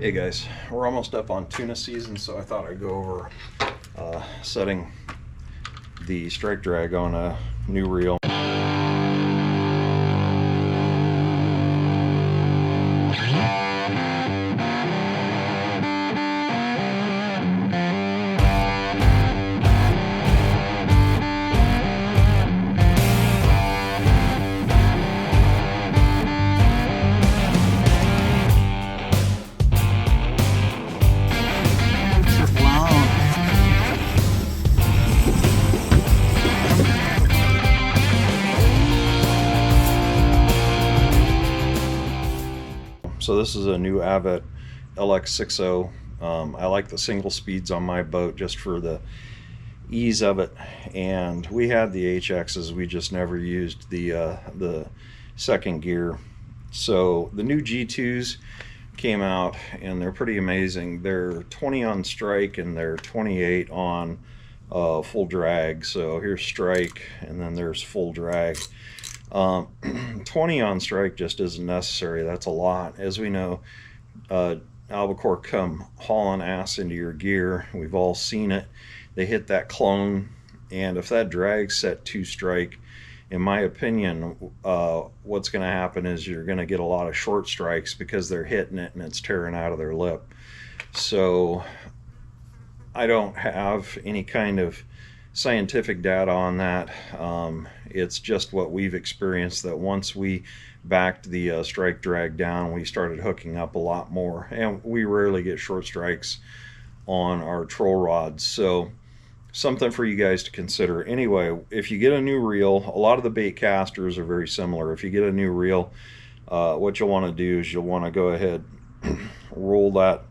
Hey guys, we're almost up on tuna season, so I thought I'd go over setting the strike drag on a new reel. So this is a new Avet LX60. I like the single speeds on my boat just for the ease of it, and we had the HXs, we just never used the second gear. So the new G2s came out and they're pretty amazing. They're 20 on strike and they're 28 on full drag. So here's strike and then there's full drag. 20 on strike just isn't necessary. That's a lot. As we know, Albacore come hauling ass into your gear. We've all seen it. They hit that clone, and if that drag's set to strike, in my opinion, what's going to happen is you're going to get a lot of short strikes because they're hitting it and it's tearing out of their lip. So I don't have any kind of scientific data on that. It's just what we've experienced, that once we backed the strike drag down, we started hooking up a lot more, and we rarely get short strikes on our troll rods. So something for you guys to consider. Anyway, if you get a new reel, a lot of the Baitcasters are very similar. If you get a new reel, what you'll want to do is you'll want to go ahead, roll that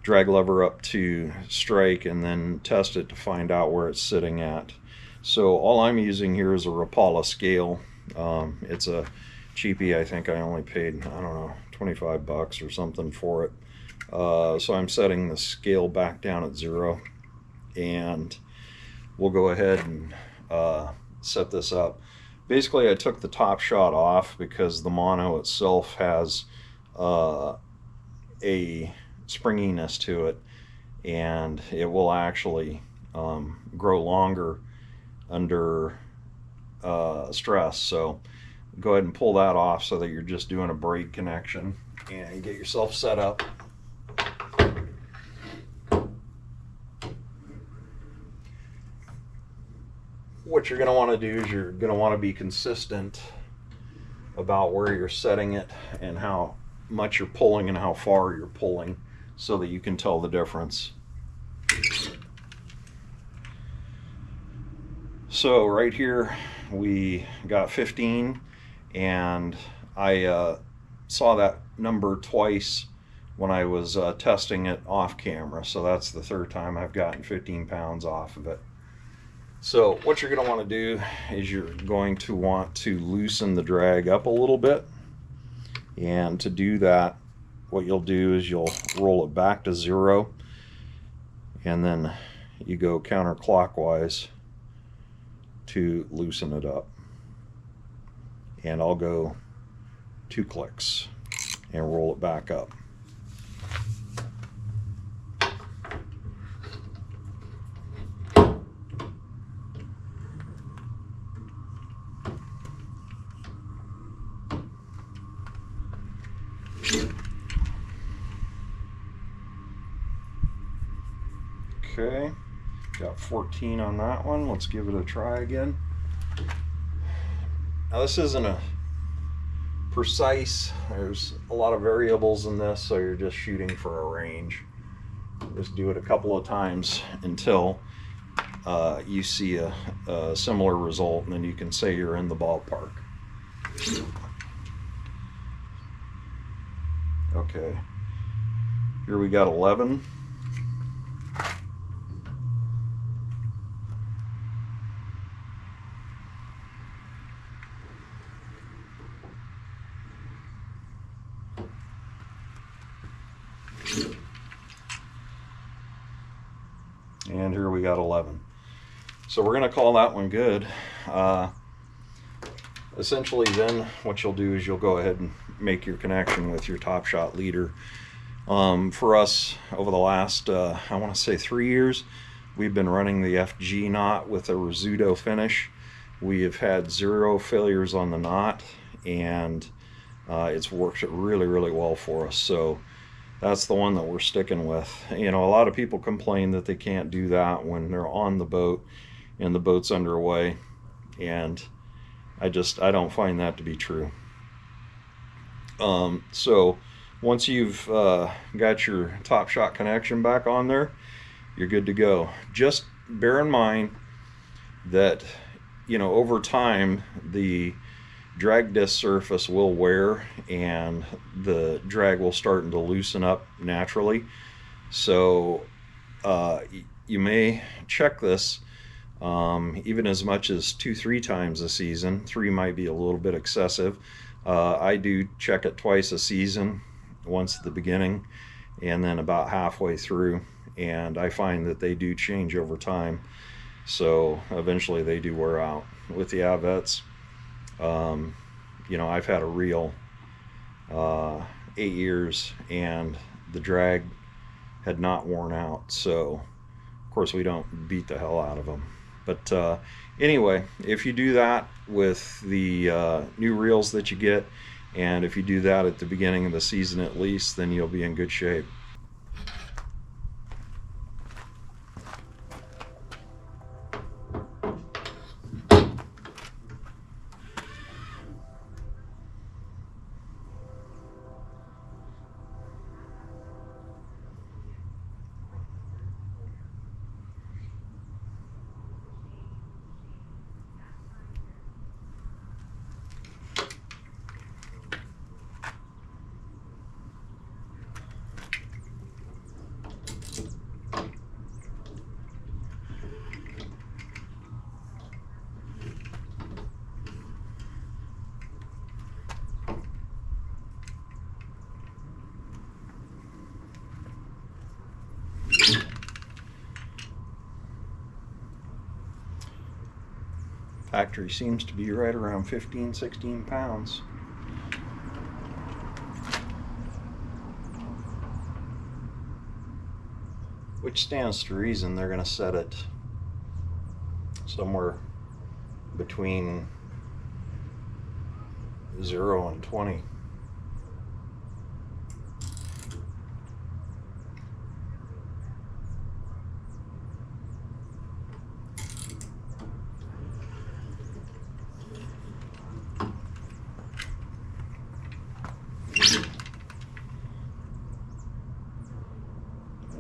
drag lever up to strike, and then test it to find out where it's sitting at. So all I'm using here is a Rapala scale. It's a cheapie. I think I only paid, I don't know, 25 bucks or something for it. So I'm setting the scale back down at 0, and we'll go ahead and set this up. Basically, I took the top shot off because the mono itself has a springiness to it, and it will actually grow longer under stress. So go ahead and pull that off so that you're just doing a braid connection, and get yourself set up. What you're going to want to do is you're going to want to be consistent about where you're setting it and how much you're pulling and how far you're pulling, so that you can tell the difference. So right here we got 15, and I saw that number twice when I was testing it off camera, so that's the third time I've gotten 15 pounds off of it. So what you're going to want to do is you're going to want to loosen the drag up a little bit, and to do that, what you'll do is you'll roll it back to 0, and then you go counterclockwise to loosen it up. And I'll go 2 clicks and roll it back up. Okay, got 14 on that one. Let's give it a try again. Now this isn't a precise, there's a lot of variables in this, so you're just shooting for a range. Just do it a couple of times until you see a similar result, and then you can say you're in the ballpark. Okay, here we got 11. And here we got 11. So we're going to call that one good. Essentially then what you'll do is you'll go ahead and make your connection with your Top Shot leader. For us, over the last, I want to say 3 years, we've been running the FG knot with a Rizzuto finish. We have had 0 failures on the knot, and it's worked really, really well for us. So that's the one that we're sticking with. You know, a lot of people complain that they can't do that when they're on the boat and the boat's underway, and I don't find that to be true. So once you've got your top shot connection back on there, you're good to go. Just bear in mind that, you know, over time the drag disc surface will wear and the drag will start to loosen up naturally. So you may check this even as much as 2-3 times a season. 3 might be a little bit excessive. I do check it twice a season, once at the beginning and then about halfway through, and I find that they do change over time. So eventually they do wear out. With the Avets, you know, I've had a reel 8 years and the drag had not worn out. So of course we don't beat the hell out of them. But anyway, if you do that with the new reels that you get, and if you do that at the beginning of the season at least, then you'll be in good shape. Factory seems to be right around 15-16 pounds. Which stands to reason they're going to set it somewhere between 0 and 20.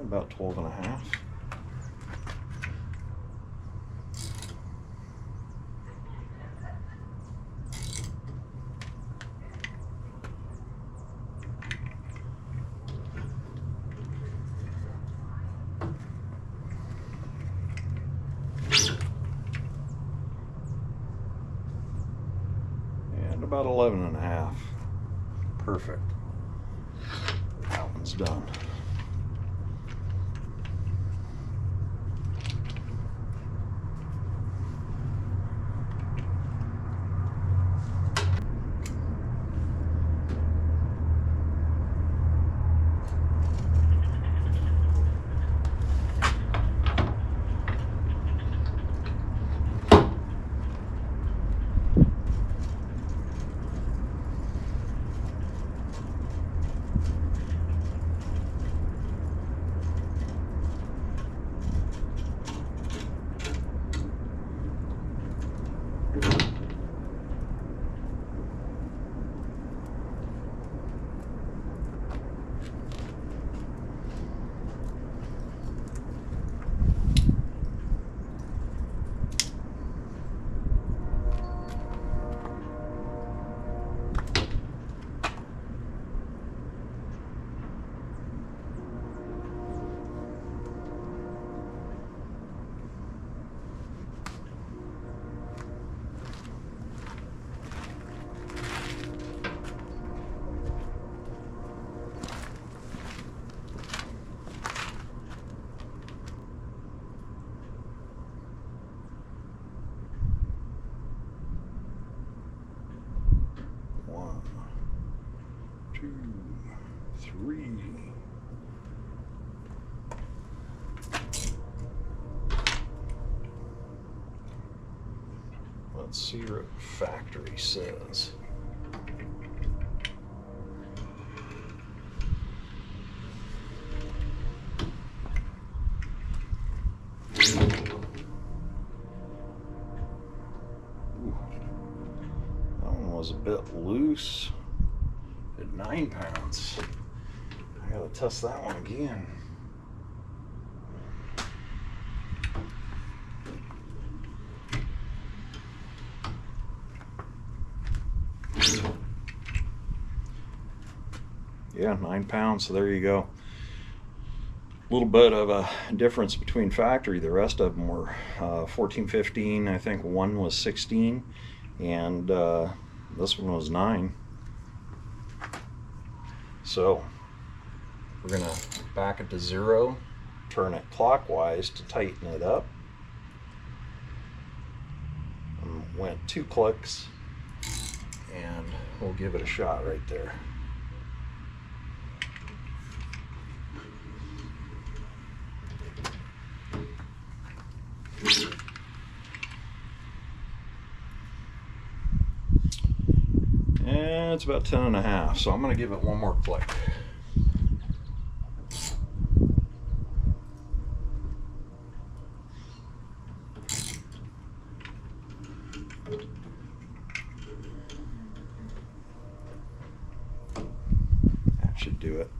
About 12 and a half. And about 11 and a half. Perfect. That one's done. One, two, three. Let's see what factory says. Ooh, that one was a bit loose at 9 pounds. I gotta test that one again. Yeah, 9 pounds, so there you go. A little bit of a difference between factory. The rest of them were 14, 15. I think one was 16, and this one was 9. So we're gonna back it to 0, turn it clockwise to tighten it up. Went 2 clicks, and we'll give it a shot right there. And it's about 10.5, so I'm going to give it one more click. That should do it.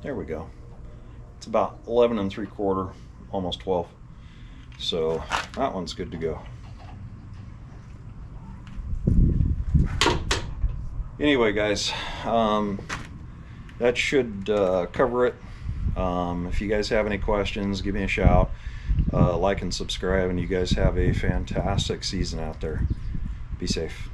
There we go. It's about 11 3/4, almost 12. So that one's good to go. Anyway, guys, that should cover it. If you guys have any questions, give me a shout. Like and subscribe, and you guys have a fantastic season out there. Be safe.